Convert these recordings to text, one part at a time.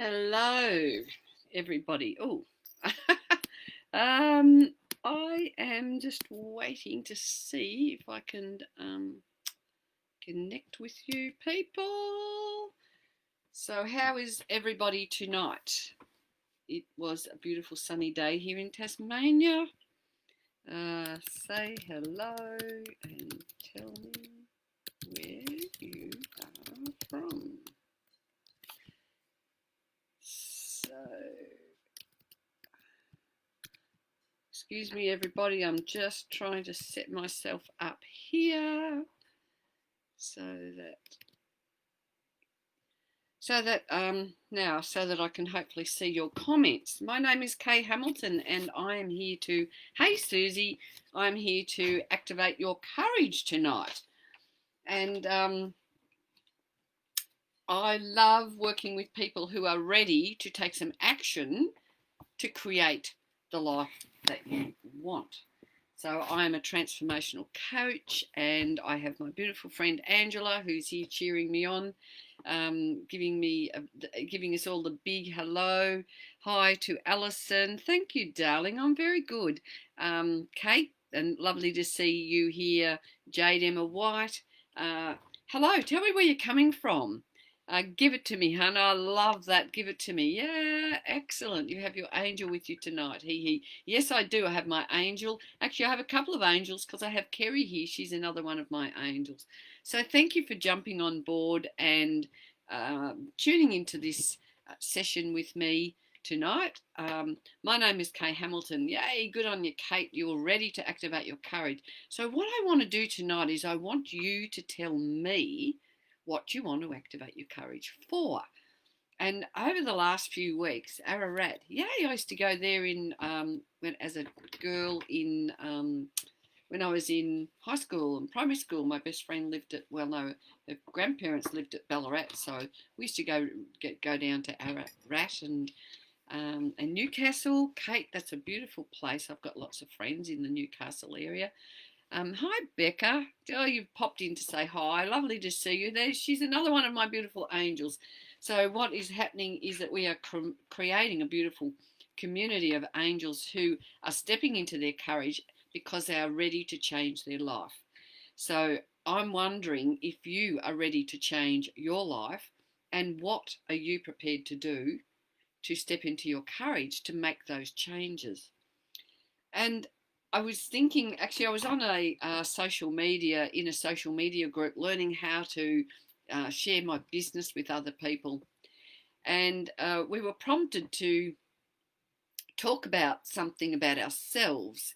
Hello, everybody. Oh, I am just waiting to see if I can connect with you people. So, how is everybody tonight? It was a beautiful sunny day here in Tasmania. Say hello and tell me where you are from. So, excuse me, everybody. I'm just trying to set myself up here so that I can hopefully see your comments. My name is Kay Hamilton, and I am here to. Hey, Susie. I'm here to activate your courage tonight, and I love working with people who are ready to take some action to create the life that you want. So I'm a transformational coach, and I have my beautiful friend Angela, who's here cheering me on, giving us all the big hello. Hi to Alison. Thank you, darling. I'm very good. Kate, and lovely to see you here. Jade Emma White. Hello. Tell me where you're coming from. Give it to me, hun. I love that. Give it to me. Yeah, excellent. You have your angel with you tonight. He. Yes, I do. I have my angel. Actually, I have a couple of angels because I have Kerry here. She's another one of my angels. So thank you for jumping on board and tuning into this session with me tonight. My name is Kay Hamilton. Yay, good on you, Kate. You're ready to activate your courage. So what I want to do tonight is I want you to tell me what you want to activate your courage for. And over the last few weeks, Ararat, yay, I used to go there as a girl when I was in high school and primary school. My best friend lived her grandparents lived at Ballarat, so we used to go down to Ararat and Newcastle. Kate, that's a beautiful place. I've got lots of friends in the Newcastle area. Hi, Becca. Oh, you've popped in to say hi. Lovely to see you there. She's another one of my beautiful angels. So what is happening is that we are creating a beautiful community of angels who are stepping into their courage because they are ready to change their life. So I'm wondering if you are ready to change your life, and what are you prepared to do to step into your courage to make those changes. And I was thinking, actually, I was on in a social media group, learning how to share my business with other people. And we were prompted to talk about something about ourselves,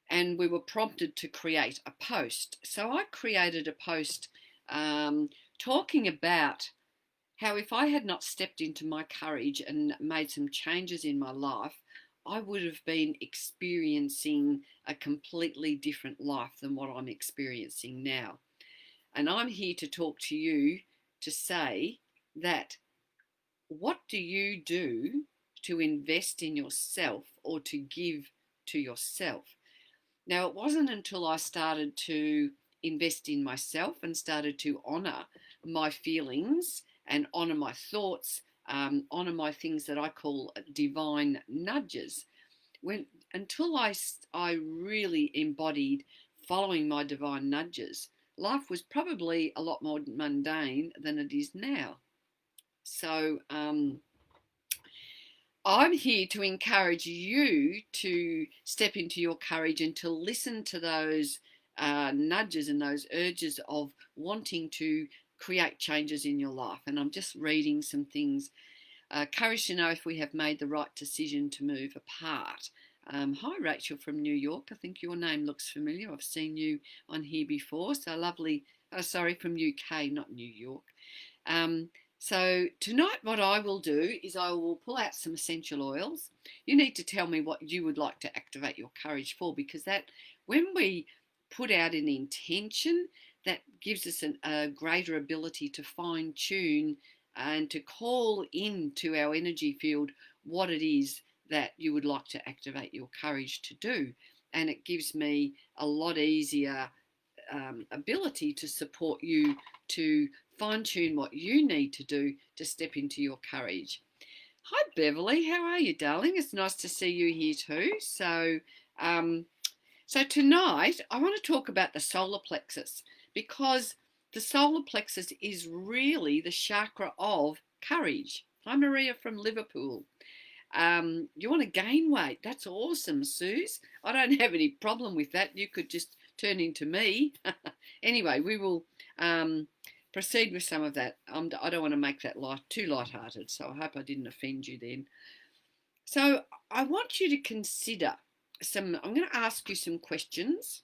and we were prompted to create a post. So I created a post talking about how if I had not stepped into my courage and made some changes in my life, I would have been experiencing a completely different life than what I'm experiencing now. And I'm here to talk to you to say that what do you do to invest in yourself or to give to yourself? Now, it wasn't until I started to invest in myself and started to honour my feelings and honour my thoughts, honour my things that I call divine nudges. Until I really embodied following my divine nudges, life was probably a lot more mundane than it is now. So I'm here to encourage you to step into your courage and to listen to those nudges and those urges of wanting to create changes in your life. And I'm just reading some things. Courage to know if we have made the right decision to move apart. Hi, Rachel from New York. I think your name looks familiar. I've seen you on here before. So lovely. Oh, sorry, from UK, not New York. So tonight what I will do is I will pull out some essential oils. You need to tell me what you would like to activate your courage for, because that when we put out an intention, that gives us a greater ability to fine tune and to call into our energy field what it is that you would like to activate your courage to do. And it gives me a lot easier ability to support you to fine tune what you need to do to step into your courage. Hi, Beverly. How are you, darling? It's nice to see you here too. Um, so tonight I want to talk about the solar plexus because the solar plexus is really the chakra of courage. Hi, Maria from Liverpool. You want to gain weight? That's awesome, Suze. I don't have any problem with that. You could just turn into me. Anyway, we will proceed with some of that. I don't want to make that too light-hearted, so I hope I didn't offend you then. So I want you to consider I'm going to ask you some questions,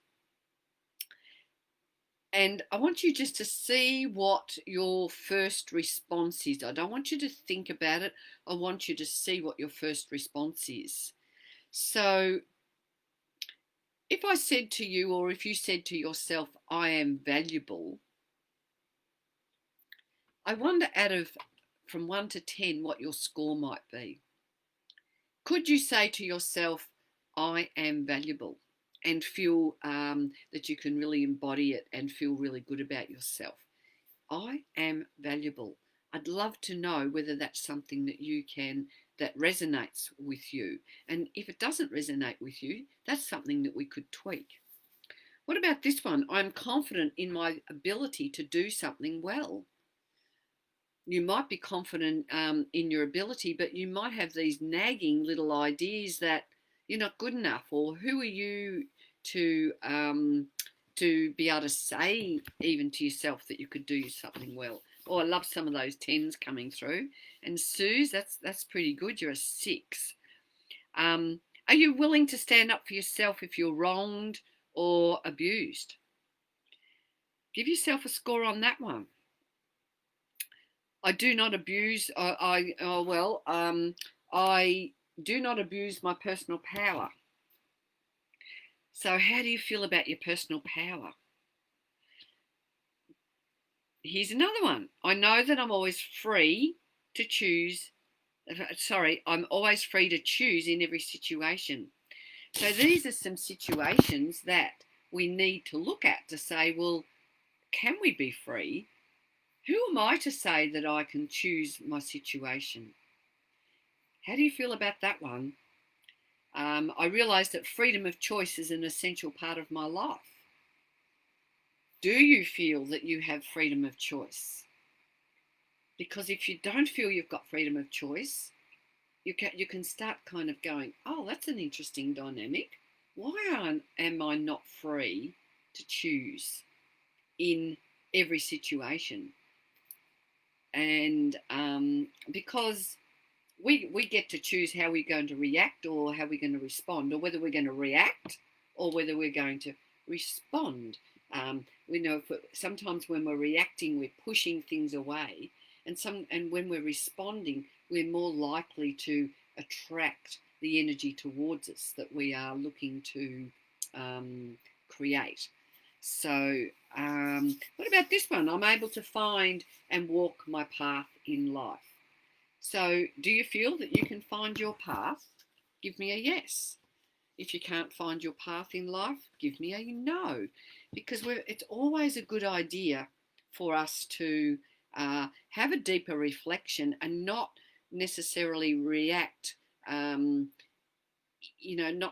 and I want you just to see what your first response is. I don't want you to think about it. I want you to see what your first response is. So if I said to you, or if you said to yourself, I am valuable, I wonder from 1 to 10 what your score might be. Could you say to yourself, I am valuable, and feel that you can really embody it and feel really good about yourself? I am valuable. I'd love to know whether that's something that resonates with you. And if it doesn't resonate with you, that's something that we could tweak. What about this one? I'm confident in my ability to do something well. You might be confident in your ability, but you might have these nagging little ideas that you're not good enough, or who are you to be able to say even to yourself that you could do something well. Oh, I love some of those 10s coming through. And Suze, that's pretty good. You're a 6. Are you willing to stand up for yourself if you're wronged or abused? Give yourself a score on that one. I do not abuse. I do not abuse my personal power. So, how do you feel about your personal power? Here's another one. I know that I'm always free to choose. I'm always free to choose in every situation. So these are some situations that we need to look at to say, well, can we be free? Who am I to say that I can choose my situation? How do you feel about that one? I realise that freedom of choice is an essential part of my life. Do you feel that you have freedom of choice? Because if you don't feel you've got freedom of choice, you can start kind of going, oh, that's an interesting dynamic. Why am I not free to choose in every situation? And because we get to choose how we're going to react or how we're going to respond, or whether we're going to react or whether we're going to respond. We know sometimes when we're reacting, we're pushing things away, and when we're responding, we're more likely to attract the energy towards us that we are looking to create. So, what about this one? I'm able to find and walk my path in life. So, do you feel that you can find your path? Give me a yes. If you can't find your path in life, give me a no. Because it's always a good idea for us to have a deeper reflection and not necessarily react, not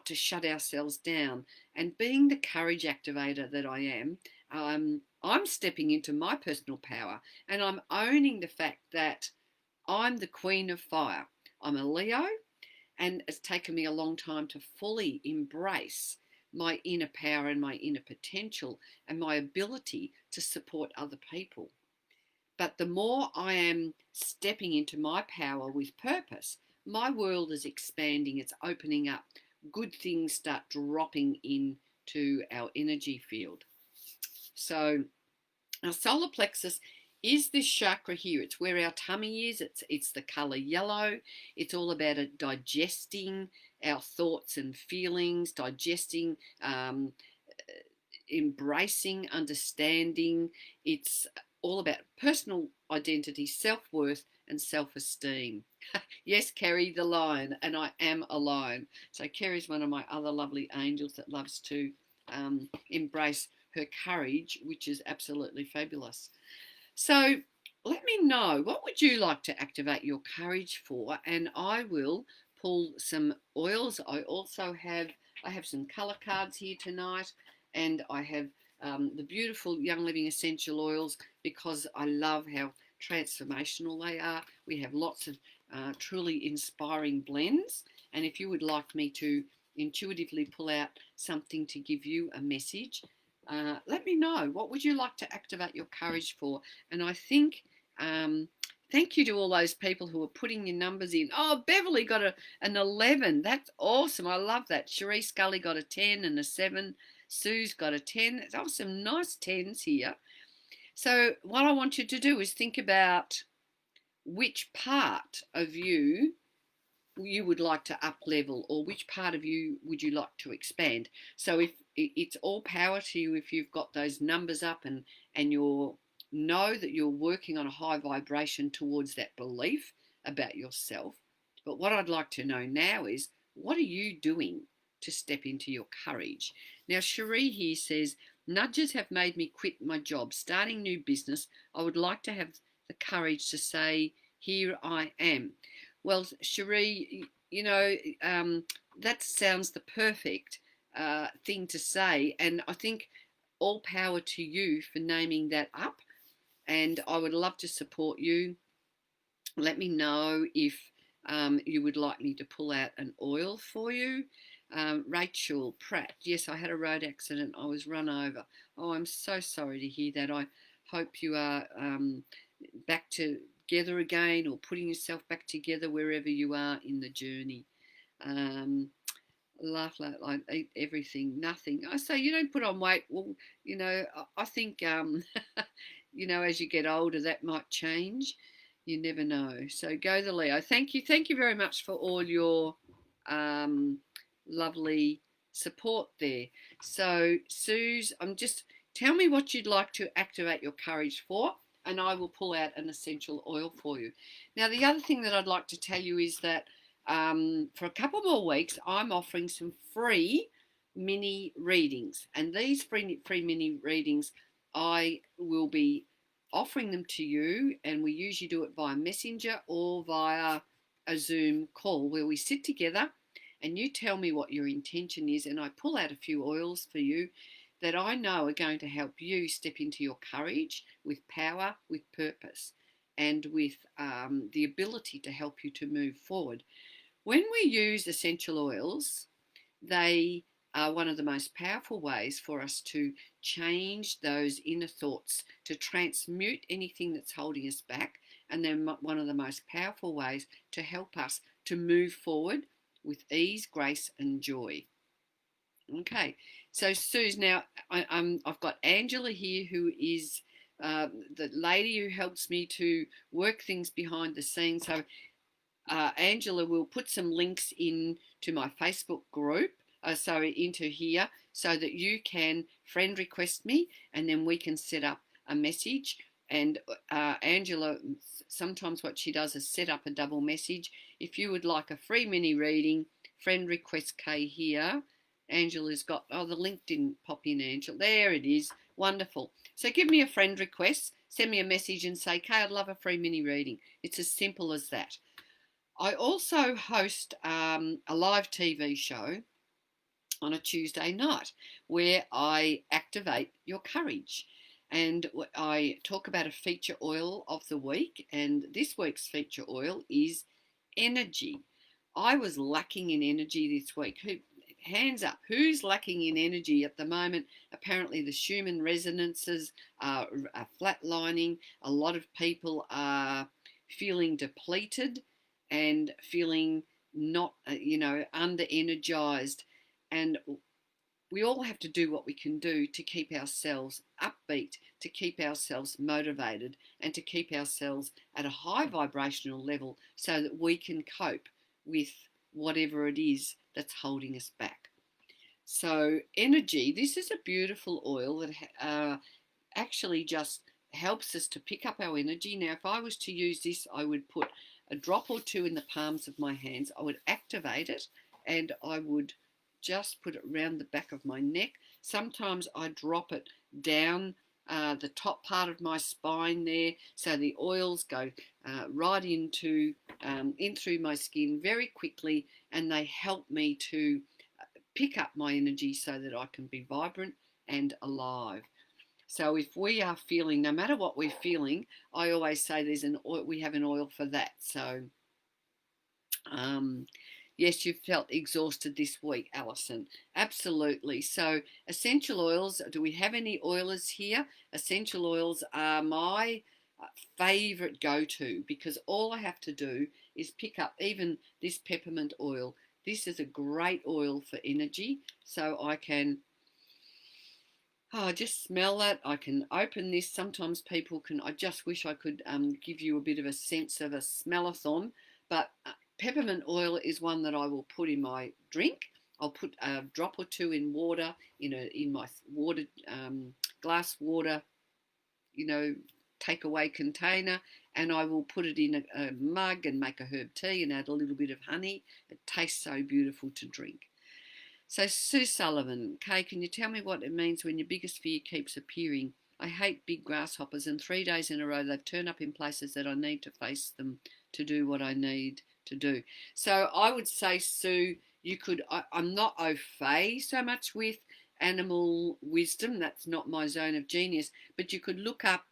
to shut ourselves down. And being the courage activator that I am, I'm stepping into my personal power, and I'm owning the fact that I'm the queen of fire. I'm a Leo, and it's taken me a long time to fully embrace my inner power and my inner potential and my ability to support other people. But the more I am stepping into my power with purpose, my world is expanding, it's opening up. Good things start dropping into our energy field. So our solar plexus is this chakra here. It's where our tummy is. It's the color yellow. It's all about digesting our thoughts and feelings, digesting, embracing, understanding. It's all about personal identity, self-worth, and self-esteem. Yes, Kerry the lion, and I am a lion. So Kerry's one of my other lovely angels that loves to embrace her courage, which is absolutely fabulous. So let me know, what would you like to activate your courage for, and I will pull some oils. I have some color cards here tonight, and I have the beautiful Young Living essential oils, because I love how transformational they are. We have lots of truly inspiring blends, and if you would like me to intuitively pull out something to give you a message, let me know. What would you like to activate your courage for? And I think, thank you to all those people who are putting your numbers in. Oh, Beverly got an 11. That's awesome. I love that. Cherie Scully got a 10 and a 7. Sue's got a 10. Oh, some nice 10s here. So what I want you to do is think about which part of you would like to up level, or which part of you would you like to expand. So if it's all power to you if you've got those numbers up, and you know that you're working on a high vibration towards that belief about yourself. But what I'd like to know now is, what are you doing to step into your courage? Now, Cherie here says, nudges have made me quit my job, starting new business. I would like to have the courage to say, here I am. Well, Cherie, that sounds the perfect thing to say. And I think all power to you for naming that up. And I would love to support you. Let me know if you would like me to pull out an oil for you. Rachel Pratt, yes, I had a road accident. I was run over. Oh, I'm so sorry to hear that. I hope you are back together again, or putting yourself back together wherever you are in the journey. Laugh, I eat everything, nothing. I say, you don't put on weight. Well, I think, as you get older, that might change. You never know. So go the Leo. Thank you. Thank you very much for all your lovely support there. So, Suze, tell me what you'd like to activate your courage for, and I will pull out an essential oil for you. Now, the other thing that I'd like to tell you is that for a couple more weeks, I'm offering some free mini readings. And these free mini readings, I will be offering them to you, and we usually do it via Messenger or via a Zoom call, where we sit together and you tell me what your intention is, and I pull out a few oils for you that I know are going to help you step into your courage with power, with purpose, and with the ability to help you to move forward. When we use essential oils, they are one of the most powerful ways for us to change those inner thoughts, to transmute anything that's holding us back, and they're one of the most powerful ways to help us to move forward with ease, grace, and joy. Okay, so Suze, now I've got Angela here, who is the lady who helps me to work things behind the scenes. So Angela will put some links into my Facebook group, into here, so that you can friend request me, and then we can set up a message. And Angela, sometimes what she does is set up a double message. If you would like a free mini reading, friend request Kay here. Angela's got, the link didn't pop in, Angela. There it is. Wonderful. So give me a friend request, send me a message and say, Kay, I'd love a free mini reading. It's as simple as that. I also host a live TV show on a Tuesday night where I activate your courage. And I talk about a feature oil of the week, and this week's feature oil is energy. I was lacking in energy this week. Hands up, who's lacking in energy at the moment? Apparently the Schumann resonances are flatlining. A lot of people are feeling depleted and feeling not, under energized. And we all have to do what we can do to keep ourselves upbeat, to keep ourselves motivated, and to keep ourselves at a high vibrational level so that we can cope with whatever it is that's holding us back. So energy, this is a beautiful oil that actually just helps us to pick up our energy. Now, if I was to use this, I would put a drop or two in the palms of my hands. I would activate it, and I would just put it around the back of my neck. Sometimes I drop it down the top part of my spine there, so the oils go right into in through my skin very quickly, and they help me to pick up my energy so that I can be vibrant and alive. So if we are feeling, no matter what we're feeling, I always say there's an oil, we have an oil for that. So yes, you've felt exhausted this week, Alison. Absolutely. So essential oils, do we have any oilers here? Essential oils are my favourite go-to, because all I have to do is pick up even this peppermint oil. This is a great oil for energy. So I can just smell that. I can open this. Sometimes people can, I just wish I could give you a bit of a sense of a smell-a-thon, but peppermint oil is one that I will put in my drink. I'll put a drop or two in water, in my water, glass water, takeaway container, and I will put it in a mug and make a herb tea and add a little bit of honey. It tastes so beautiful to drink. So Sue Sullivan, Kay, can you tell me what it means when your biggest fear keeps appearing? I hate big grasshoppers, and 3 days in a row they've turned up in places that I need to face them to do what I need to do. So I would say, Sue, you could, I'm not au fait so much with animal wisdom, that's not my zone of genius, but you could look up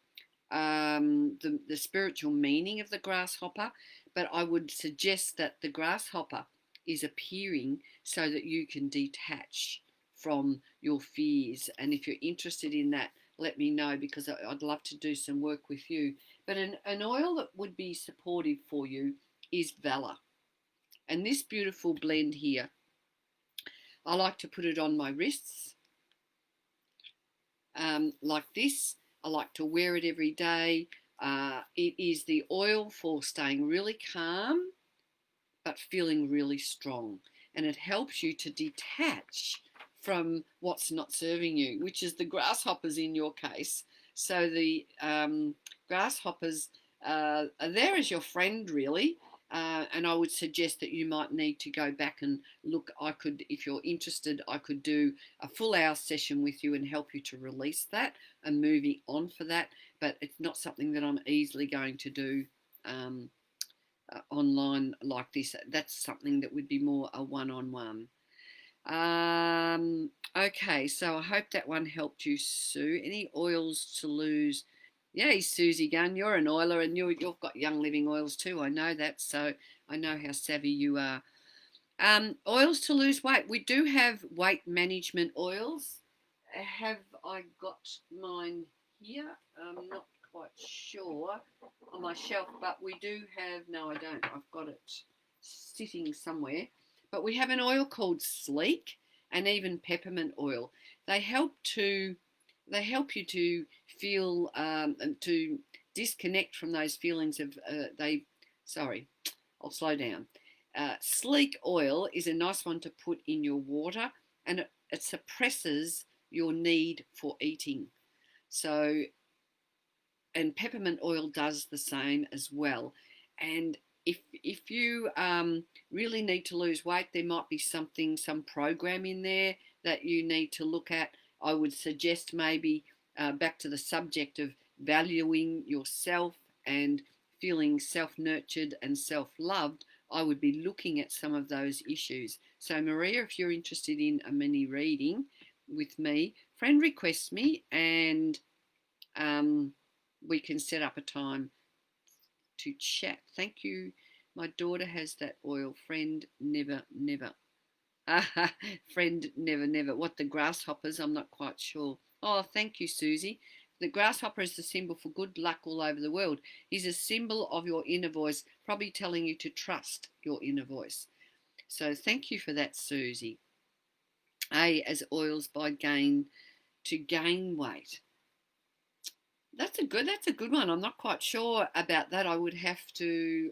the spiritual meaning of the grasshopper, but I would suggest that the grasshopper is appearing so that you can detach from your fears. And if you're interested in that, let me know, because I'd love to do some work with you. But an oil that would be supportive for you is Valor. And this beautiful blend here, I like to put it on my wrists like this. I like to wear it every day. It is the oil for staying really calm but feeling really strong, and it helps you to detach from what's not serving you, which is the grasshoppers in your case. So the grasshoppers are there as your friend, really. And I would suggest that you might need to go back and look. If you're interested, I could do a full hour session with you and help you to release that and moving on for that. But it's not something that I'm easily going to do online like this. That's something that would be more a one-on-one. Okay, so I hope that one helped you, Sue. Any oils to lose? Yay, Susie Gunn, you're an oiler, and you've got Young Living oils too. I know that, so I know how savvy you are. Oils to lose weight. We do have weight management oils. Have I got mine here? I'm not quite sure on my shelf, but we do have, no I don't, I've got it sitting somewhere, but we have an oil called Sleek, and even peppermint oil. They help you to feel and to disconnect from those feelings of I'll slow down. Sleek oil is a nice one to put in your water, and it suppresses your need for eating. So, and peppermint oil does the same as well. And if you really need to lose weight, there might be some program in there that you need to look at. I would suggest maybe back to the subject of valuing yourself and feeling self-nurtured and self-loved, I would be looking at some of those issues. So Maria, if you're interested in a mini reading with me, friend request me, and we can set up a time to chat. Thank you. My daughter has that oil. Friend never, never. Friend never, never. What, the grasshoppers? I'm not quite sure. Oh, thank you, Susie. The grasshopper is the symbol for good luck all over the world. He's a symbol of your inner voice, probably telling you to trust your inner voice. So thank you for that, Susie. A as oils by gain to gain weight. That's a good one. I'm not quite sure about that. I would have to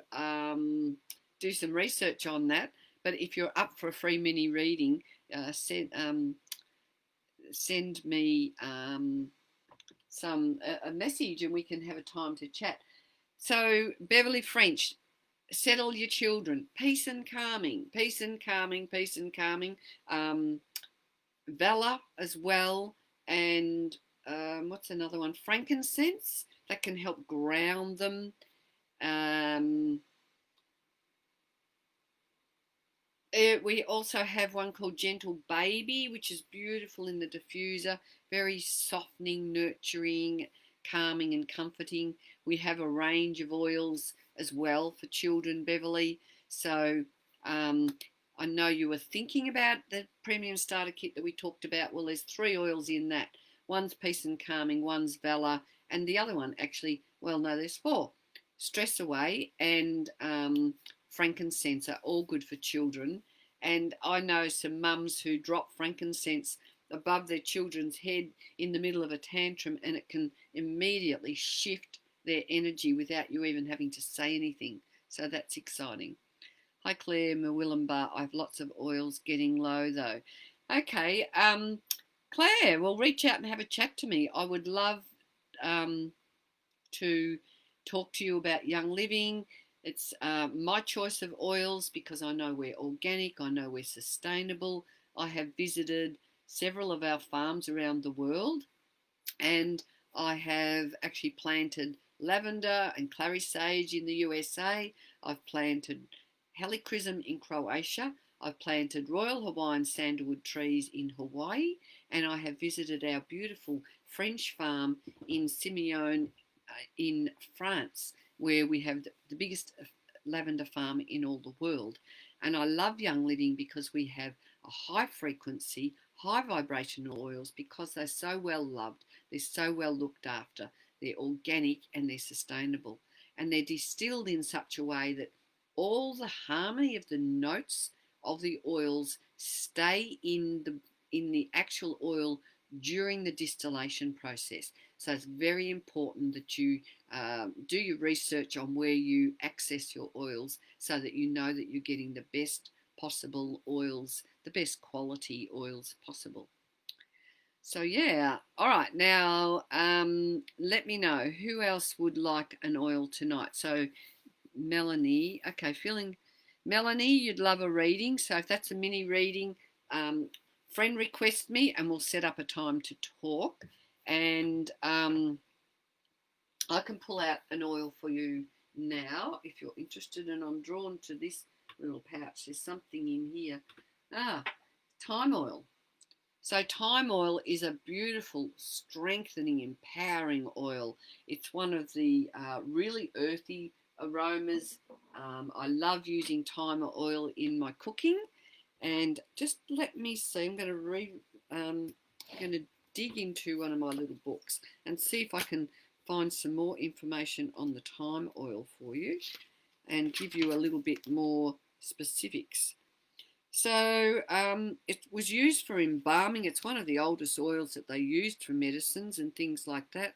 do some research on that. But if you're up for a free mini reading, send me a message, and we can have a time to chat. So Beverly French, settle your children. Peace and calming. Peace and calming. Peace and calming. Valor as well, and what's another one? Frankincense, that can help ground them. Um, we also have one called Gentle Baby, which is beautiful in the diffuser, very softening, nurturing, calming, and comforting. We have a range of oils as well for children, Beverly. So I know you were thinking about the premium starter kit that we talked about. Well, there's 3 oils in that. One's peace and calming, one's valor, and the other one actually, well, no, there's 4. Stress away and frankincense are all good for children. And I know some mums who drop frankincense above their children's head in the middle of a tantrum, and it can immediately shift their energy without you even having to say anything. So that's exciting. Hi Claire, Mawillimba. I have lots of oils, getting low though. Okay, Claire, well, reach out and have a chat to me. I would love to talk to you about Young Living. It's my choice of oils because I know we're organic, I know we're sustainable. I have visited several of our farms around the world, and I have actually planted lavender and clary sage in the USA. I've planted helichrysum in Croatia. I've planted Royal Hawaiian sandalwood trees in Hawaii, and I have visited our beautiful French farm in Simeon in France, where we have the biggest lavender farm in all the world. And I love Young Living because we have a high frequency, high vibrational oils because they're so well loved, they're so well looked after, they're organic and they're sustainable. And they're distilled in such a way that all the harmony of the notes of the oils stay in the actual oil during the distillation process. So it's very important that you do your research on where you access your oils so that you know that you're getting the best possible oils, the best quality oils possible. So yeah, all right, now let me know who else would like an oil tonight. So Melanie, okay, Melanie, you'd love a reading. So if that's a mini reading, friend request me and we'll set up a time to talk. And I can pull out an oil for you now if you're interested. And I'm drawn to this little pouch. There's something in here. Thyme oil. So thyme oil is a beautiful, strengthening, empowering oil. It's one of the really earthy aromas. I love using thyme oil in my cooking. And just let me see. I'm going to dig into one of my little books and see if I can find some more information on the thyme oil for you and give you a little bit more specifics. So it was used for embalming. It's one of the oldest oils that they used for medicines and things like that.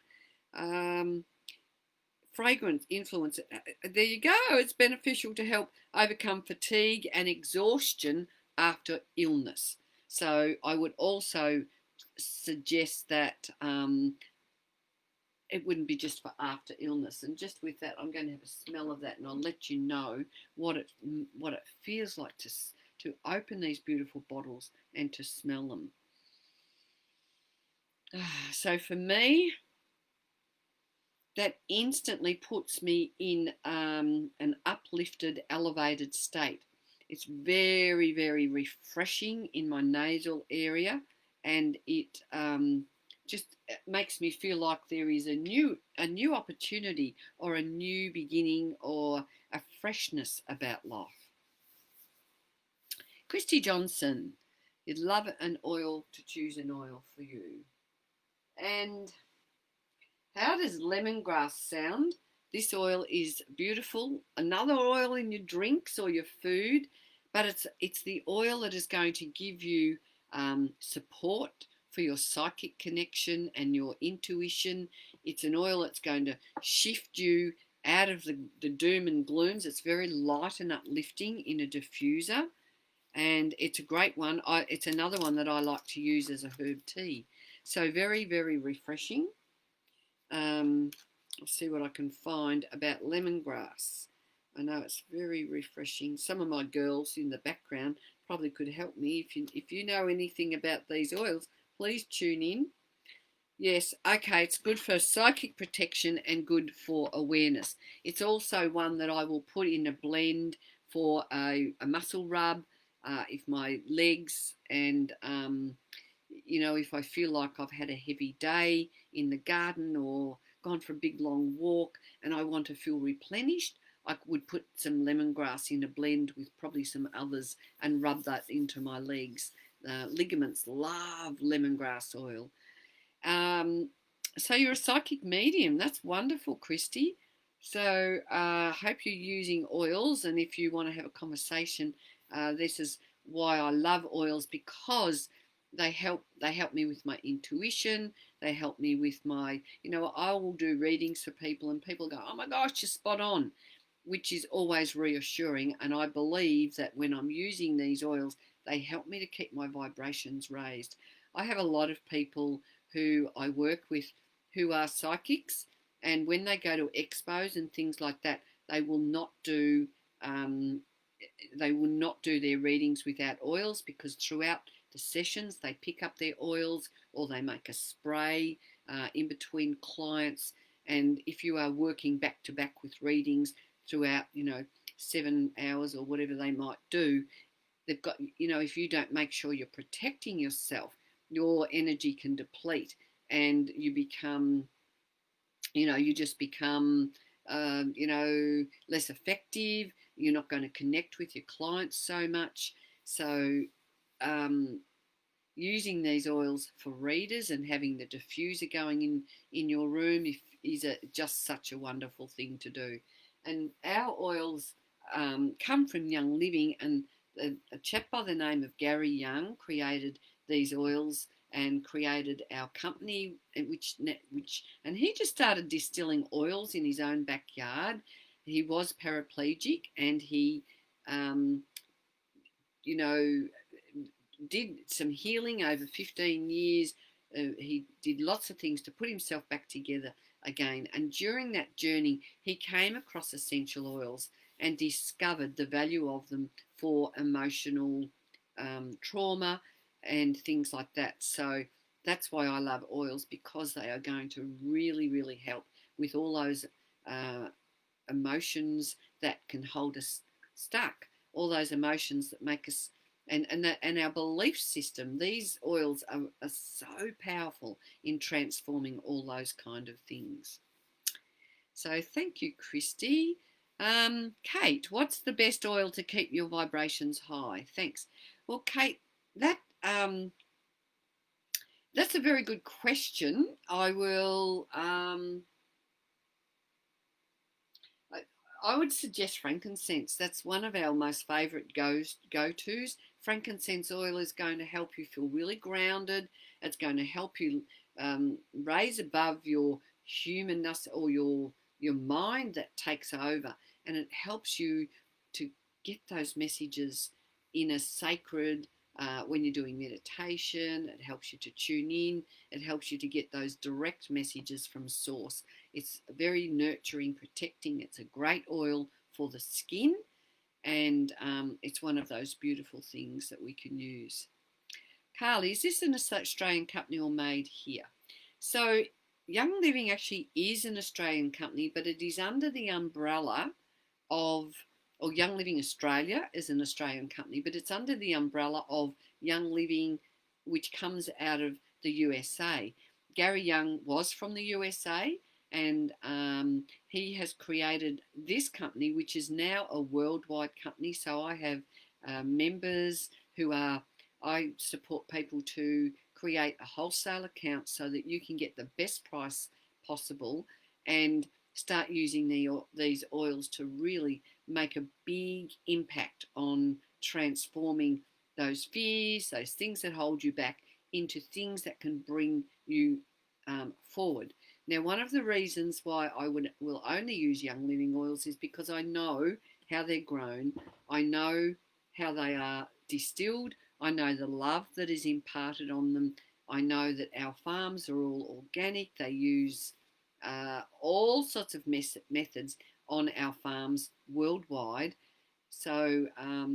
Fragrance influence. There you go. It's beneficial to help overcome fatigue and exhaustion after illness. So I would also suggest that it wouldn't be just for after illness. And just with that, I'm going to have a smell of that, and I'll let you know what it feels like to open these beautiful bottles and to smell them. So for me, that instantly puts me in an uplifted, elevated state. It's very, very refreshing in my nasal area, and it just makes me feel like there is a new opportunity or a new beginning or a freshness about life. Christy Johnson, you'd love an oil to choose an oil for you. And how does lemongrass sound? This oil is beautiful. Another oil in your drinks or your food, but it's the oil that is going to give you support for your psychic connection and your intuition. It's an oil that's going to shift you out of the doom and glooms. It's very light and uplifting in a diffuser, and it's a great one. It's another one that I like to use as a herb tea. So very, very refreshing. I'll see what I can find about lemongrass. I know it's very refreshing. Some of my girls in the background probably could help me. If you know anything about these oils, please tune in. Yes, okay, it's good for psychic protection and good for awareness. It's also one that I will put in a blend for a muscle rub if my legs and, if I feel like I've had a heavy day in the garden or gone for a big long walk and I want to feel replenished. I would put some lemongrass in a blend with probably some others and rub that into my legs. Ligaments love lemongrass oil. um, so you're a psychic medium. That's wonderful, Christy. So I hope you're using oils, and if you want to have a conversation, this is why I love oils, because they help me with my intuition. They help me with my, I will do readings for people, and people go, "Oh my gosh, you're spot on," which is always reassuring. And I believe that when I'm using these oils, they help me to keep my vibrations raised. I have a lot of people who I work with who are psychics, and when they go to expos and things like that, they will not do um, they will not do their readings without oils, because throughout the sessions they pick up their oils or they make a spray in between clients. And if you are working back to back with readings throughout, 7 hours or whatever they might do, they've got, if you don't make sure you're protecting yourself, your energy can deplete and you become, you just become, less effective. You're not going to connect with your clients so much. So, um, using these oils for readers and having the diffuser going in your room just such a wonderful thing to do. And our oils come from Young Living, and a chap by the name of Gary Young created these oils and created our company, which and he just started distilling oils in his own backyard. He was paraplegic, and he um, you know did some healing over 15 years. He did lots of things to put himself back together again. And during that journey, he came across essential oils and discovered the value of them for emotional trauma and things like that. So that's why I love oils, because they are going to really, really help with all those uh, emotions that can hold us stuck, all those emotions that make us, and our belief system. These oils are so powerful in transforming all those kind of things. So thank you, Christy. Kate, what's the best oil to keep your vibrations high? Thanks. Well, Kate, that that's a very good question. I would suggest frankincense. That's one of our most favourite go-tos. Frankincense oil is going to help you feel really grounded. It's going to help you raise above your humanness or your mind that takes over, and it helps you to get those messages in a sacred. When you're doing meditation, it helps you to tune in. It helps you to get those direct messages from source. It's very nurturing, protecting. It's a great oil for the skin, and it's one of those beautiful things that we can use. Carly, is this an Australian company or made here? So, Young Living actually is an Australian company, but it is under the umbrella of, or Young Living Australia is an Australian company, but it's under the umbrella of Young Living, which comes out of the USA. Gary Young was from the USA, and he has created this company, which is now a worldwide company. So I have members who are, I support people to create a wholesale account so that you can get the best price possible and start using these oils to really make a big impact on transforming those fears, those things that hold you back, into things that can bring you forward. Now, one of the reasons why will only use Young Living oils is because I know how they're grown, I know how they are distilled, I know the love that is imparted on them. I know that our farms are all organic. They use all sorts of methods on our farms worldwide. So our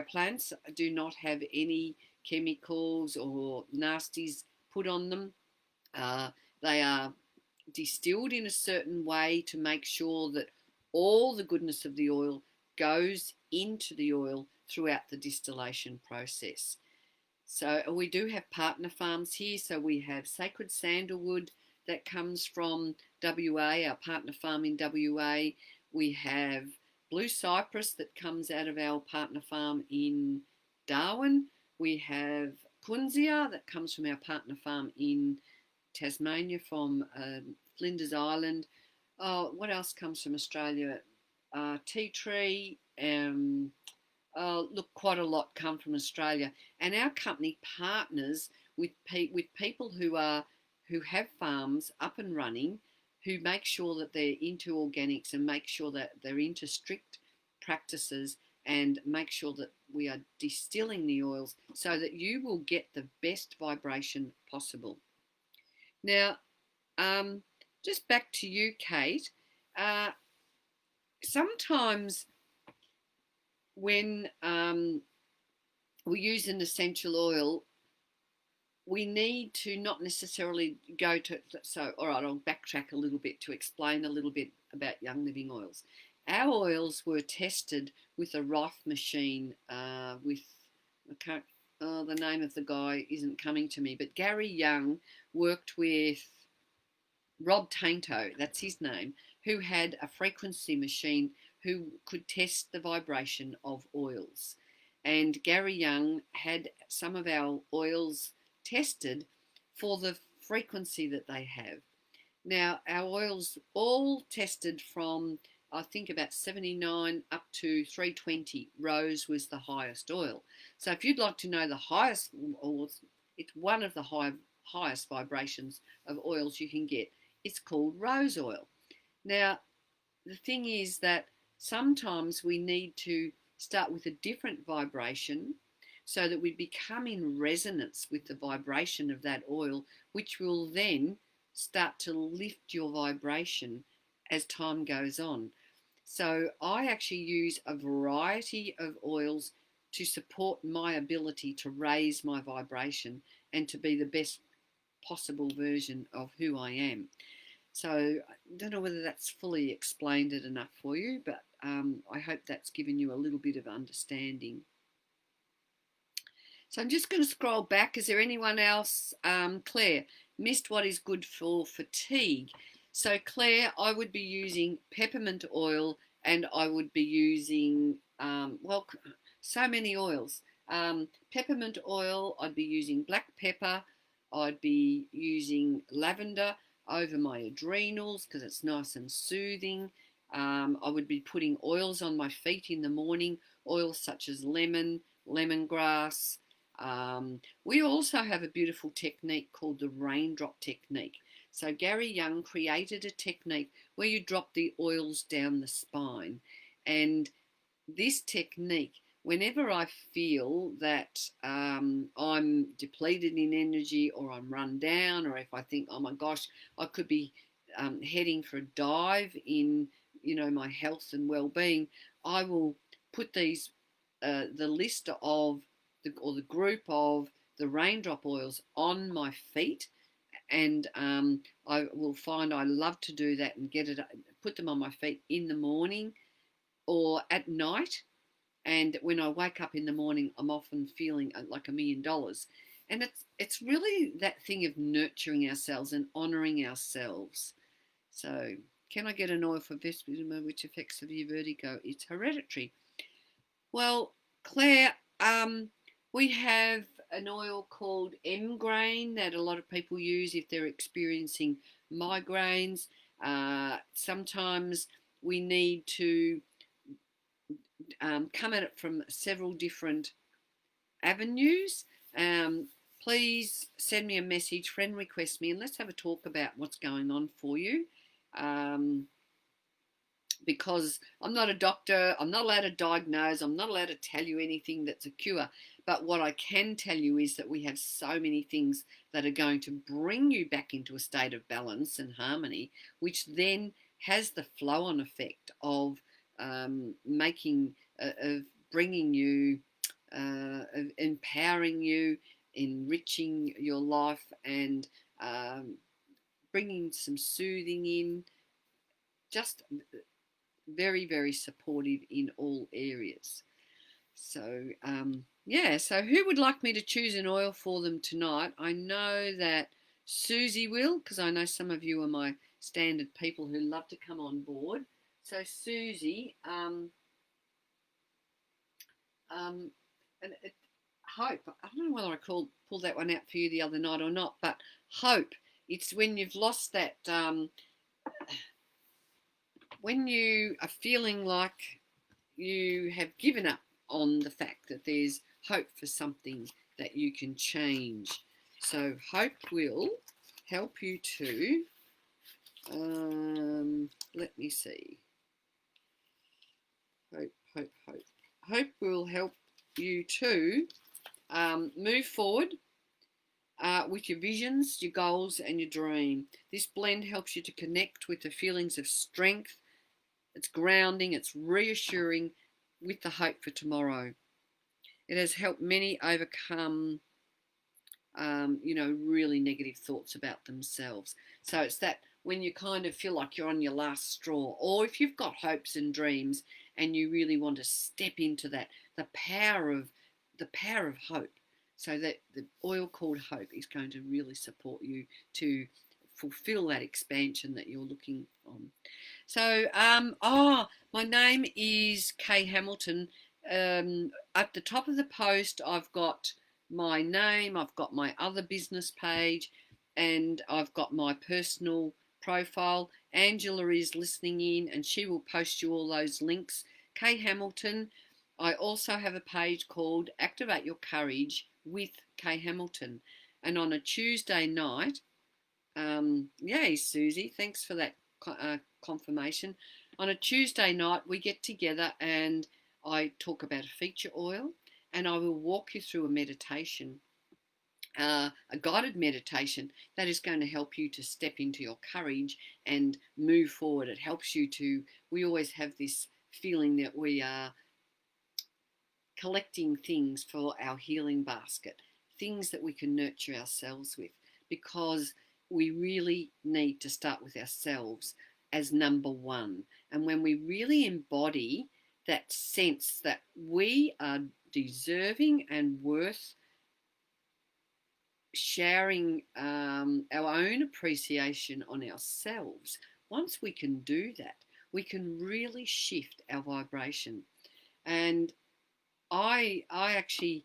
plants do not have any chemicals or nasties put on them. They are distilled in a certain way to make sure that all the goodness of the oil goes into the oil throughout the distillation process. So we do have partner farms here. So we have Sacred Sandalwood that comes from WA, our partner farm in WA. We have Blue Cypress that comes out of our partner farm in Darwin. We have Kunzia that comes from our partner farm in Tasmania, from Flinders Island. What else comes from Australia? Tea tree. Look, quite a lot come from Australia, and our company partners with people who have farms up and running, who make sure that they're into organics and make sure that they're into strict practices and make sure that we are distilling the oils so that you will get the best vibration possible. Now, just back to you, Kate. Sometimes when we use an essential oil, we need to not necessarily go to, so all right, I'll backtrack a little bit to explain a little bit about Young Living oils. Our oils were tested with a Rife machine with, I can't, the name of the guy isn't coming to me, but Gary Young worked with Rob Tainto, that's his name, who had a frequency machine who could test the vibration of oils. And Gary Young had some of our oils tested for the frequency that they have. Now, our oils all tested from, I think, about 79 up to 320. Rose was the highest oil. So if you'd like to know the highest oils, it's one of the highest vibrations of oils you can get. It's called rose oil. Now, the thing is that sometimes we need to start with a different vibration so that we become in resonance with the vibration of that oil, which will then start to lift your vibration as time goes on. So I actually use a variety of oils to support my ability to raise my vibration and to be the best possible version of who I am. So I don't know whether that's fully explained it enough for you, but I hope that's given you a little bit of understanding. So I'm just going to scroll back. Is there anyone else? Claire, missed what is good for fatigue. So Claire, I would be using peppermint oil, and I would be using, well, so many oils. Peppermint oil, I'd be using black pepper, I'd be using lavender over my adrenals because it's nice and soothing. I would be putting oils on my feet in the morning, oils such as lemon, lemongrass. We also have a beautiful technique called the raindrop technique. So Gary Young created a technique where you drop the oils down the spine. And this technique, whenever I feel that I'm depleted in energy or I'm run down, or if I think, oh my gosh, I could be heading for a dive in, my health and well-being, I will put these, the list of, the group of the raindrop oils on my feet. And I will find I love to do that and put them on my feet in the morning or at night. And when I wake up in the morning, I'm often feeling like $1 million. And it's really that thing of nurturing ourselves and honouring ourselves. So, can I get an oil for vespertine which affects severe vertigo? It's hereditary. Well, Claire, we have an oil called M-grain that a lot of people use if they're experiencing migraines. Sometimes we need to come at it from several different avenues. Please send me a message, friend request me, and let's have a talk about what's going on for you. Because I'm not a doctor, I'm not allowed to diagnose, I'm not allowed to tell you anything that's a cure. But what I can tell you is that we have so many things that are going to bring you back into a state of balance and harmony, which then has the flow-on effect of bringing you, of empowering you enriching your life and bringing some soothing in, just very, very supportive in all areas. So, yeah, so who would like me to choose an oil for them tonight? I know that Susie will, because I know some of you are my standard people who love to come on board. So, Susie, and hope, I don't know whether I pulled that one out for you the other night or not, but hope, it's when you've lost that, when you are feeling like you have given up on the fact that there's hope for something that you can change. So hope will help you to, let me see, hope will help you to move forward with your visions, your goals, and your dream. This blend helps you to connect with the feelings of strength. It's grounding, it's reassuring with the hope for tomorrow. It has helped many overcome, really negative thoughts about themselves. So it's that when you kind of feel like you're on your last straw, or if you've got hopes and dreams and you really want to step into that, the power of hope. So that the oil called hope is going to really support you to fulfill that expansion that you're looking on. So, my name is Kay Hamilton. At the top of the post, I've got my name, I've got my other business page, and I've got my personal profile. Angela is listening in, and she will post you all those links. Kay Hamilton. I also have a page called Activate Your Courage with Kay Hamilton. And on a Tuesday night, yay, Susie, thanks for that confirmation. On a Tuesday night, we get together and I talk about a feature oil, and I will walk you through a meditation, a guided meditation that is going to help you to step into your courage and move forward. It helps you to, we always have this feeling that we are collecting things for our healing basket, things that we can nurture ourselves with, because we really need to start with ourselves as number one. And when we really embody that sense that we are deserving and worth sharing our own appreciation on ourselves, once we can do that, we can really shift our vibration. And I actually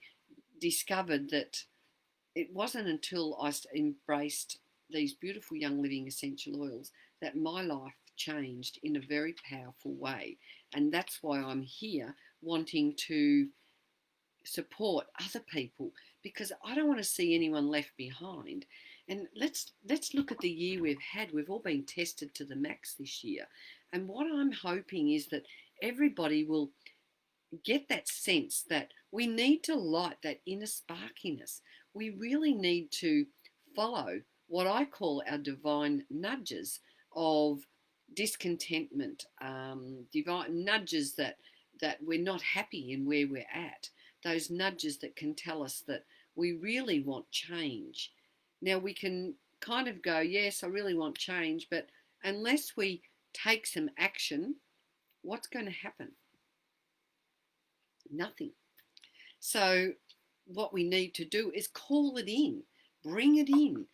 discovered that it wasn't until I embraced these beautiful Young Living essential oils that my life changed in a very powerful way. And that's why I'm here wanting to support other people, because I don't want to see anyone left behind. And let's look at the year we've had. We've all been tested to the max this year. And what I'm hoping is that everybody will get that sense that we need to light that inner spark in us. We really need to follow what I call our divine nudges of discontentment, divine nudges that we're not happy in where we're at, those nudges that can tell us that we really want change. Now we can kind of go, yes, I really want change, but unless we take some action, what's going to happen? Nothing. So what we need to do is call it in, bring it in,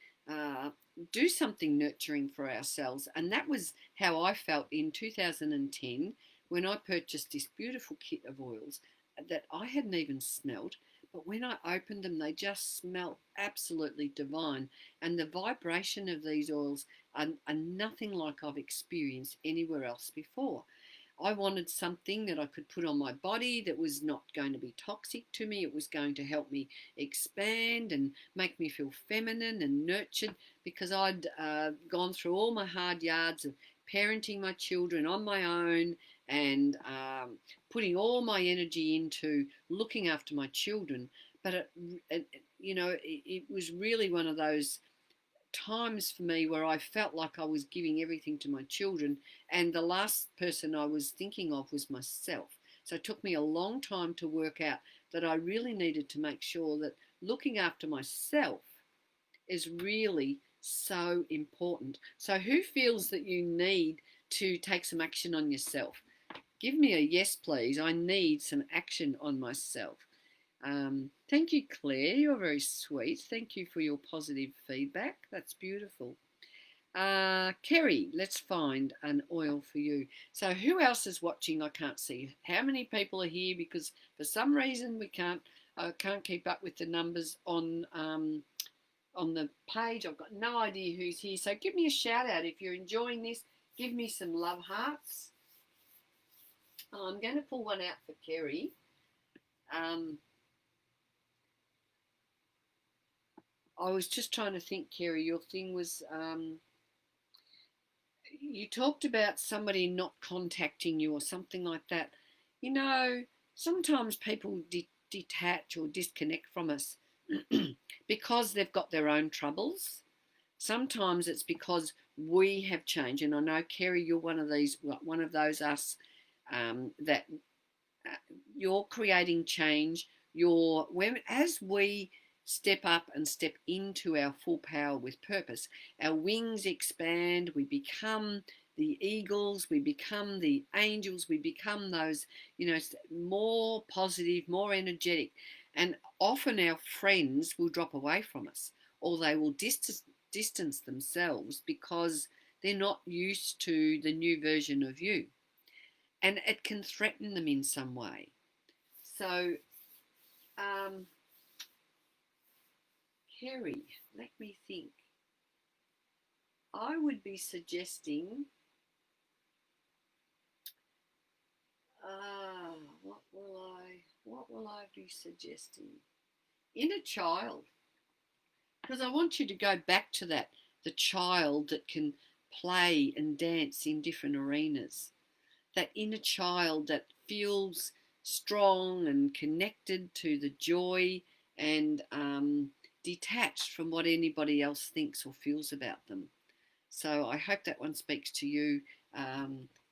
do something nurturing for ourselves. And that was how I felt in 2010 when I purchased this beautiful kit of oils that I hadn't even smelt. But when I opened them, they just smelt absolutely divine. And the vibration of these oils are nothing like I've experienced anywhere else before. I wanted something that I could put on my body that was not going to be toxic to me. It was going to help me expand and make me feel feminine and nurtured, because I'd gone through all my hard yards of parenting my children on my own and putting all my energy into looking after my children. But it was really one of those times for me where I felt like I was giving everything to my children, and the last person I was thinking of was myself. So it took me a long time to work out that I really needed to make sure that looking after myself is really so important. So who feels that you need to take some action on yourself? Give me a yes, please. I need some action on myself. Thank you, Claire. You're very sweet. Thank you for your positive feedback. That's beautiful. Kerry, let's find an oil for you. So who else is watching? I can't see how many people are here because for some reason I can't keep up with the numbers on the page. I've got no idea who's here. So give me a shout out if you're enjoying this. Give me some love hearts. I'm going to pull one out for Kerry. I was just trying to think, Kerry, your thing was you talked about somebody not contacting you or something like that. You know, sometimes people detach or disconnect from us because they've got their own troubles. Sometimes it's because we have changed, and I know, Kerry, you're one of those us that you're creating change. As we step up and step into our full power with purpose, our wings expand. We become the eagles. We become the angels. We become those, more positive, more energetic, and often our friends will drop away from us, or they will distance themselves because they're not used to the new version of you, and it can threaten them in some way. So, Kerry, let me think. I would be suggesting, what will I be suggesting? Inner child, because I want you to go back to the child that can play and dance in different arenas, that inner child that feels strong and connected to the joy and detached from what anybody else thinks or feels about them. So I hope that one speaks to you,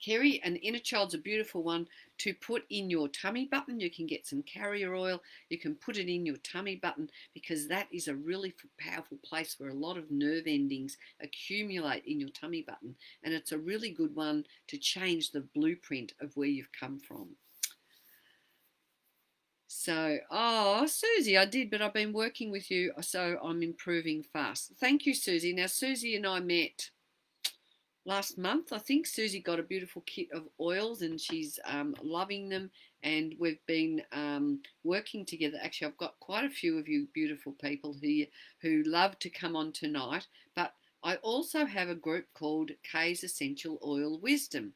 Kerry. An inner child's a beautiful one to put in your tummy button. You can get some carrier oil. You can put it in your tummy button because that is a really powerful place where a lot of nerve endings accumulate in your tummy button. And it's a really good one to change the blueprint of where you've come from. So, Susie, I did, but I've been working with you, so I'm improving fast. Thank you, Susie. Now, Susie and I met last month. I think Susie got a beautiful kit of oils and she's loving them, and we've been working together. Actually, I've got quite a few of you beautiful people here who love to come on tonight, but I also have a group called Kay's Essential Oil Wisdom,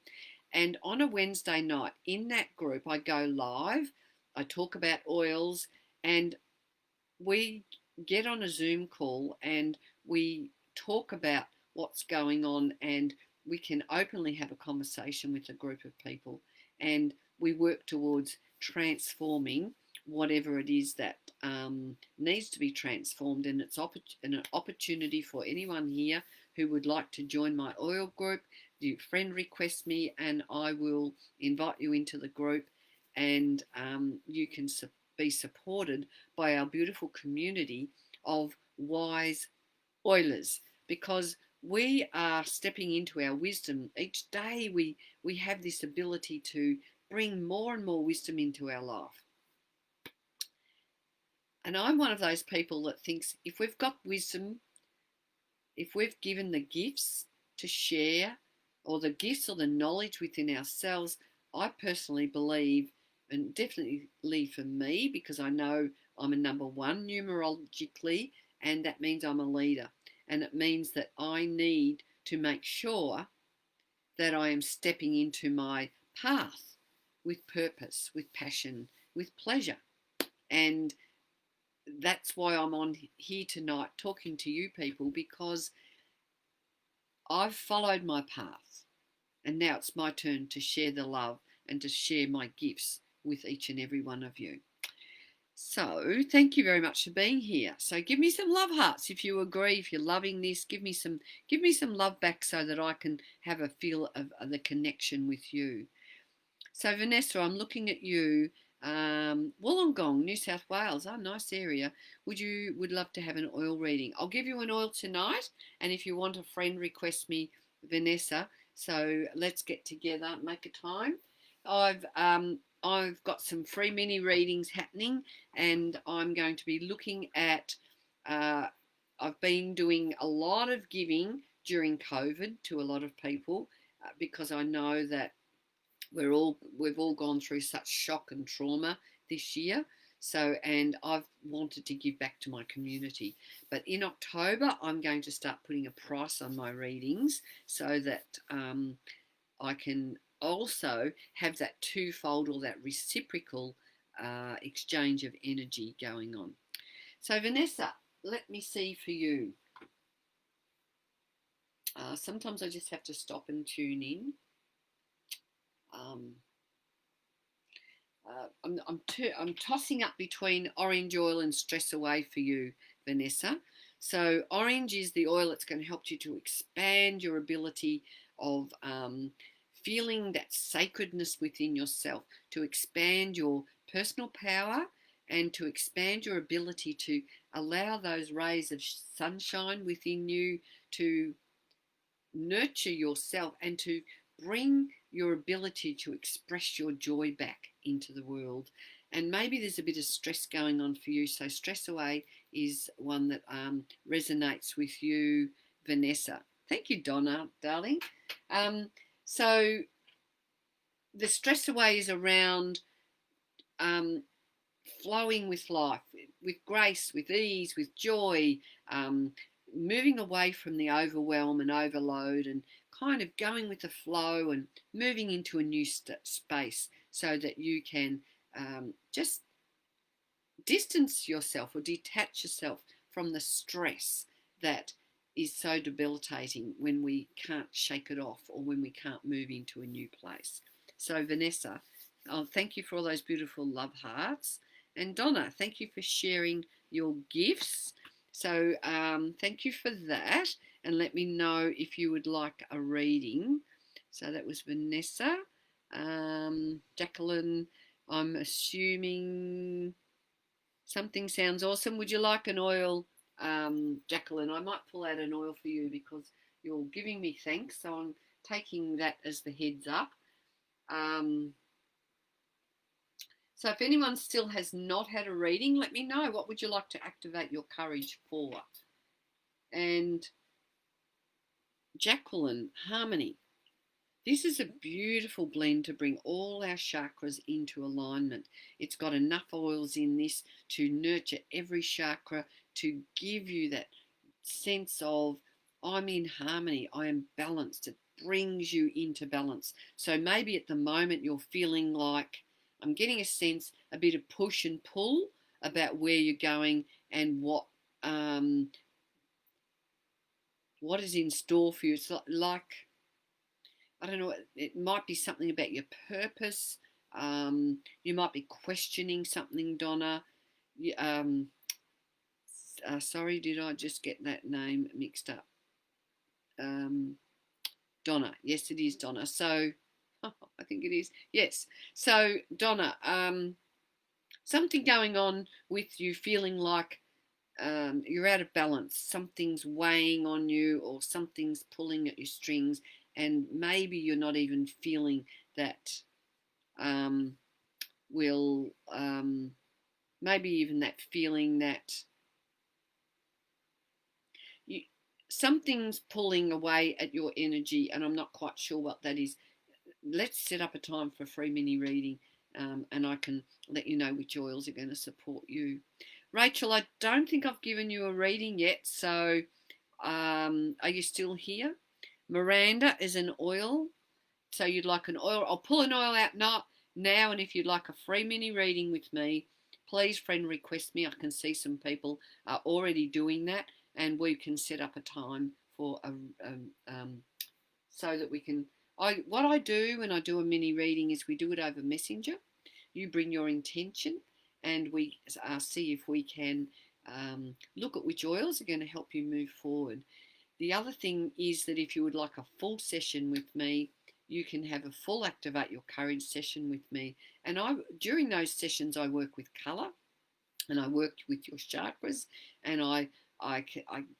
and on a Wednesday night in that group I go live. I talk about oils, and we get on a Zoom call and we talk about what's going on, and we can openly have a conversation with a group of people, and we work towards transforming whatever it is that needs to be transformed. And it's an opportunity for anyone here who would like to join my oil group. You friend request me and I will invite you into the group, and you can be supported by our beautiful community of wise oilers, because we are stepping into our wisdom. Each day we have this ability to bring more and more wisdom into our life. And I'm one of those people that thinks if we've got wisdom, if we've given the gifts to share, or the gifts or the knowledge within ourselves, I personally believe, and definitely for me, because I know I'm a number one numerologically, and that means I'm a leader. And it means that I need to make sure that I am stepping into my path with purpose, with passion, with pleasure. And that's why I'm on here tonight talking to you people, because I've followed my path. And now it's my turn to share the love and to share my gifts with each and every one of you. So thank you very much for being here. So give me some love hearts if you agree, if you're loving this. Give me some love back so that I can have a feel of the connection with you. So Vanessa, I'm looking at you. Wollongong, New South Wales. Oh, nice area. Would love to have an oil reading? I'll give you an oil tonight, and if you want a friend, request me, Vanessa. So let's get together, make a time. I've got some free mini readings happening, and I'm going to be looking at. I've been doing a lot of giving during COVID to a lot of people because I know that we've all gone through such shock and trauma this year. So, and I've wanted to give back to my community. But in October, I'm going to start putting a price on my readings so that I can also have that twofold or that reciprocal exchange of energy going on. So, Vanessa, let me see for you. Sometimes I just have to stop and tune in. I'm tossing up between orange oil and stress away for you, Vanessa. So orange is the oil that's going to help you to expand your ability of feeling that sacredness within yourself, to expand your personal power and to expand your ability to allow those rays of sunshine within you to nurture yourself and to bring your ability to express your joy back into the world. And maybe there's a bit of stress going on for you, so stress away is one that resonates with you, Vanessa. Thank you, Donna, darling. So the stress away is around flowing with life, with grace, with ease, with joy, moving away from the overwhelm and overload and kind of going with the flow and moving into a new space so that you can just distance yourself or detach yourself from the stress that is so debilitating when we can't shake it off or when we can't move into a new place. So Vanessa, thank you for all those beautiful love hearts. And Donna, thank you for sharing your gifts. So thank you for that. And let me know if you would like a reading. So that was Vanessa. Jacqueline, I'm assuming something sounds awesome. Would you like an oil, Jacqueline? I might pull out an oil for you because you're giving me thanks. So I'm taking that as the heads up. So if anyone still has not had a reading, let me know. What would you like to activate your courage for? And Jacqueline, harmony. This is a beautiful blend to bring all our chakras into alignment. It's got enough oils in this to nurture every chakra, to give you that sense of, I'm in harmony, I am balanced. It brings you into balance. So maybe at the moment you're feeling like, I'm getting a sense, a bit of push and pull about where you're going and what is in store for you. It's like I don't know, it might be something about your purpose. You might be questioning something, Donna. Sorry, did I just get that name mixed up? Donna. Yes, it is Donna. So, I think it is. Yes. So, Donna, something going on with you feeling like you're out of balance. Something's weighing on you or something's pulling at your strings, and maybe you're not even feeling that maybe even that feeling that something's pulling away at your energy, and I'm not quite sure what that is. Let's set up a time for a free mini reading, and I can let you know which oils are going to support you. Rachel, I don't think I've given you a reading yet, so are you still here? Miranda is an oil, so you'd like an oil. I'll pull an oil out now, and if you'd like a free mini reading with me, please friend request me. I can see some people are already doing that, and we can set up a time for so that we can. What I do when I do a mini reading is we do it over Messenger. You bring your intention, and we see if we can look at which oils are going to help you move forward. The other thing is that if you would like a full session with me, you can have a full Activate Your Courage session with me. And during those sessions, I work with colour, and I work with your chakras, and I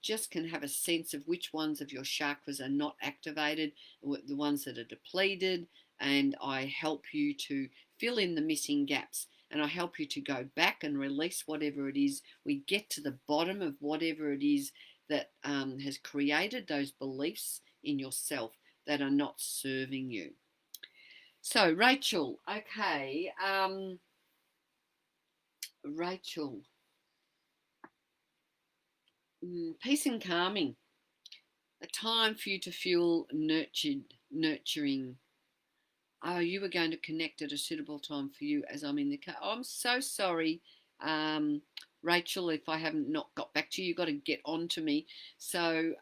just can have a sense of which ones of your chakras are not activated, the ones that are depleted, and I help you to fill in the missing gaps, and I help you to go back and release whatever it is. We get to the bottom of whatever it is that has created those beliefs in yourself that are not serving you. So, Rachel, okay, Rachel, peace and calming, a time for you to feel nurturing. Oh, you were going to connect at a suitable time for you as I'm in the car. Oh, I'm so sorry, Rachel, if I haven't not got back to you. You've got to get on to me. So,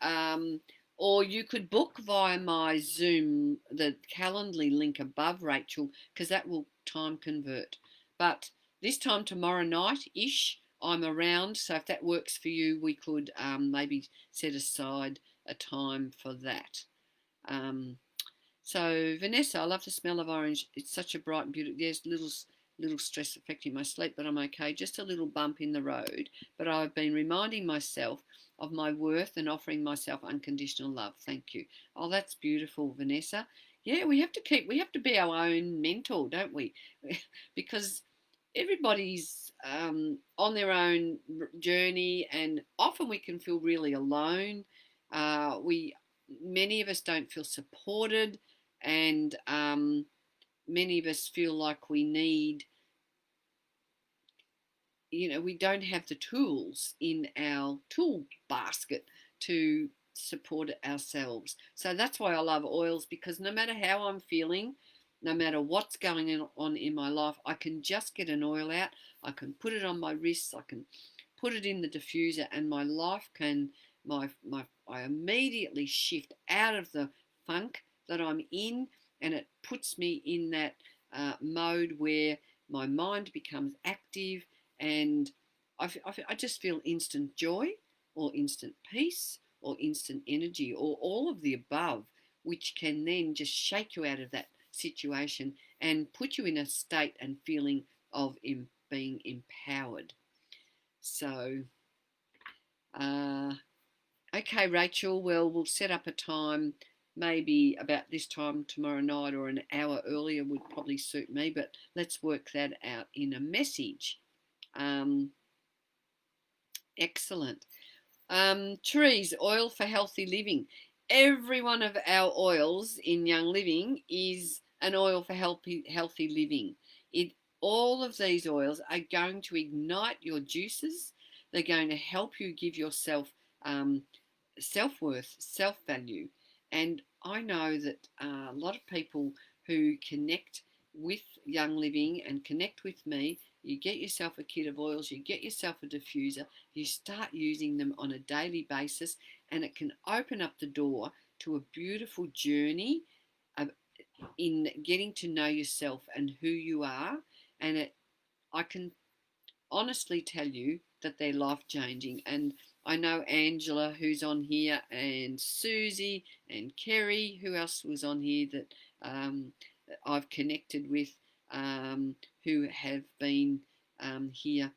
or you could book via my Zoom, the Calendly link above, Rachel, because that will time convert. But this time tomorrow night-ish, I'm around. So if that works for you, we could maybe set aside a time for that. So Vanessa, I love the smell of orange. It's such a bright and beautiful. There's little stress affecting my sleep, but I'm okay. Just a little bump in the road. But I've been reminding myself of my worth and offering myself unconditional love. Thank you. Oh, that's beautiful, Vanessa. Yeah, we have to be our own mentor, don't we? Because everybody's on their own journey, and often we can feel really alone. Many of us don't feel supported, and many of us feel like we need, we don't have the tools in our tool basket to support ourselves. So that's why I love oils, because no matter how I'm feeling, no matter what's going on in my life, I can just get an oil out. I can put it on my wrists. I can put it in the diffuser, and my life can, I immediately shift out of the funk that I'm in, and it puts me in that mode where my mind becomes active, and I just feel instant joy, or instant peace, or instant energy, or all of the above, which can then just shake you out of that situation and put you in a state and feeling of being empowered. So, okay, Rachel, well, we'll set up a time, maybe about this time tomorrow night, or an hour earlier would probably suit me, but let's work that out in a message. Excellent. Trees, oil for healthy living. Every one of our oils in Young Living is an oil for healthy living. All of these oils are going to ignite your juices. They're going to help you give yourself self-worth, self-value. And I know that a lot of people who connect with Young Living and connect with me, you get yourself a kit of oils, you get yourself a diffuser, you start using them on a daily basis, and it can open up the door to a beautiful journey in getting to know yourself and who you are. And I can honestly tell you that they're life-changing. And I know Angela, who's on here, and Susie and Kerry, who else was on here that I've connected with, who have been here,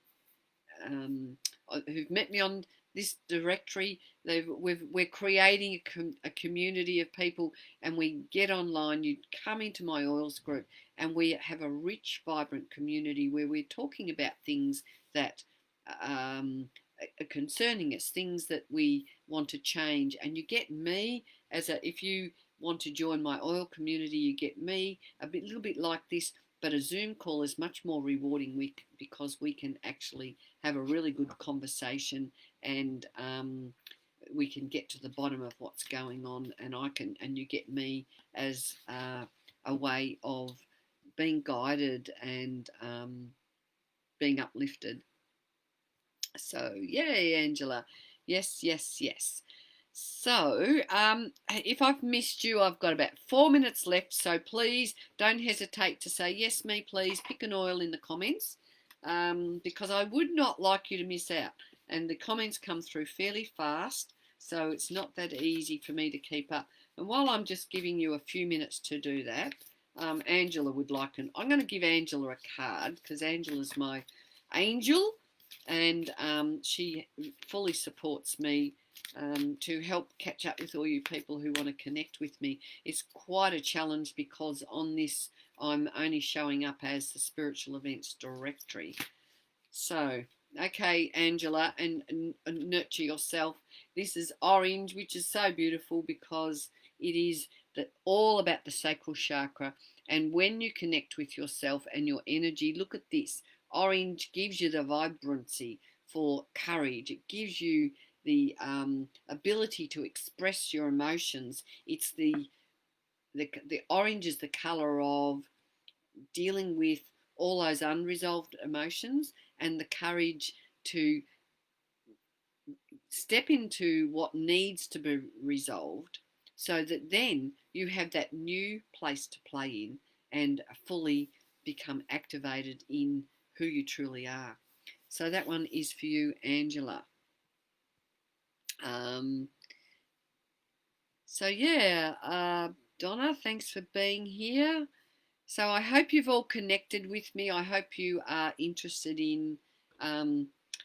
who've met me on this directory. We're creating a community of people, and we get online. You come into my oils group, and we have a rich, vibrant community where we're talking about things that are concerning us, things that we want to change. And you get me if you want to join my oil community, you get me little bit like this. But a Zoom call is much more rewarding because we can actually have a really good conversation, and we can get to the bottom of what's going on, and you get me as a way of being guided and being uplifted. So, yay, Angela. Yes. So, if I've missed you, I've got about 4 minutes left. So please don't hesitate to say, yes, me, please. Pick an oil in the comments, because I would not like you to miss out. And the comments come through fairly fast, so it's not that easy for me to keep up. And while I'm just giving you a few minutes to do that, Angela would like I'm going to give Angela a card because Angela's my angel, and she fully supports me to help catch up with all you people who want to connect with me. It's quite a challenge because on this I'm only showing up as the spiritual events directory. So, okay, Angela, and nurture yourself. This is orange, which is so beautiful because it is all about the sacral chakra. And when you connect with yourself and your energy, look at this. Orange gives you the vibrancy for courage. It gives you the ability to express your emotions. It's the orange is the color of dealing with all those unresolved emotions and the courage to step into what needs to be resolved so that then you have that new place to play in and fully become activated in who you truly are. So that one is for you, Angela. So yeah, Donna, thanks for being here. So I hope you've all connected with me. I hope you are interested in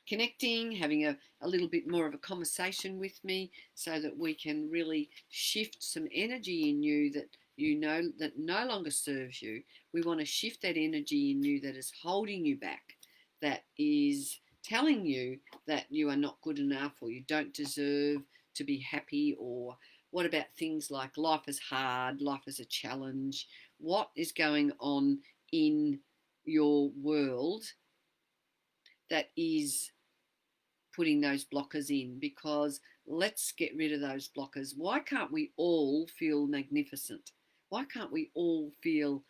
connecting, having a little bit more of a conversation with me so that we can really shift some energy in you that you know that no longer serves you. We want to shift that energy in you that is holding you back, that is telling you that you are not good enough or you don't deserve to be happy, or what about things like life is hard, life is a challenge. What is going on in your world that is putting those blockers in? Because let's get rid of those blockers. Why can't we all feel magnificent? Why can't we all feel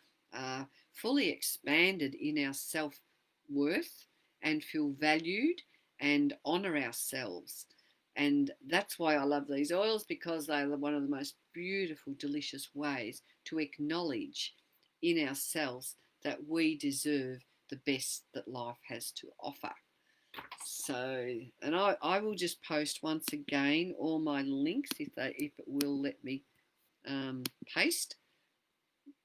fully expanded in our self-worth and feel valued and honour ourselves? And that's why I love these oils, because they are one of the most beautiful, delicious ways to acknowledge in ourselves that we deserve the best that life has to offer. So, and I will just post once again all my links if it will let me paste.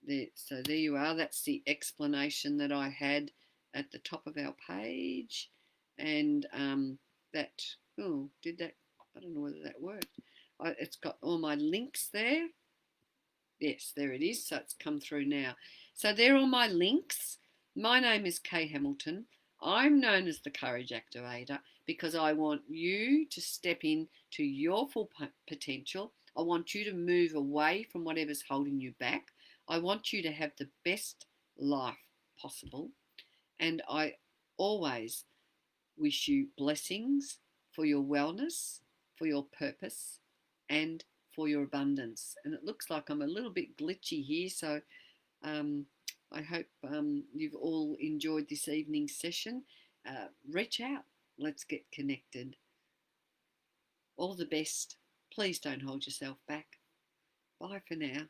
There, so there you are. That's the explanation that I had at the top of our page, and that did that? I don't know whether that worked. It's got all my links there. Yes, there it is. So it's come through now. So they're all my links. My name is Kay Hamilton. I'm known as the Courage Activator because I want you to step in to your full potential. I want you to move away from whatever's holding you back. I want you to have the best life possible. And I always wish you blessings for your wellness, for your purpose, and for your abundance. And it looks like I'm a little bit glitchy here, so I hope you've all enjoyed this evening's session. Reach out. Let's get connected. All the best. Please don't hold yourself back. Bye for now.